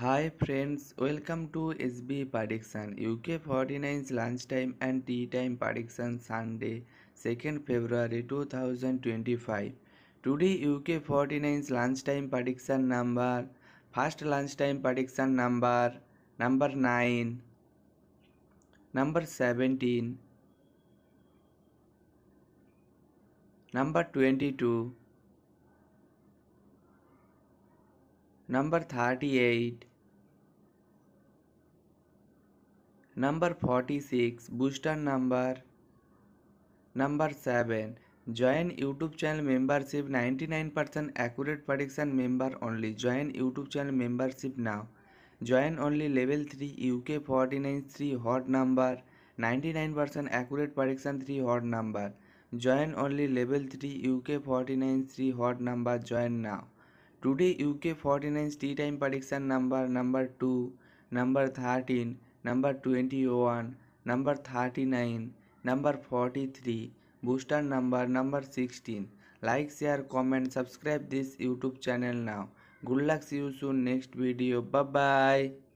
Hi friends, welcome to SB Prediction. UK 49's lunchtime and tea time prediction Sunday, 2nd February 2025. Today UK 49's lunchtime prediction number, first lunchtime prediction number 9, number 17, number 22, number 38, number 46, booster number 7. Join YouTube channel membership 99% accurate prediction member only. Join YouTube channel membership now. Join only level 3 UK 49 3 hot number 99% accurate prediction 3 hot number. Join only level 3 UK 49 3 hot number. Join now. Today UK 49 tea time prediction number 2, number 13, number 21, number 39, number 43, booster number 16. Like, share, comment, subscribe this YouTube channel now. Good luck, see you soon next video. Bye bye.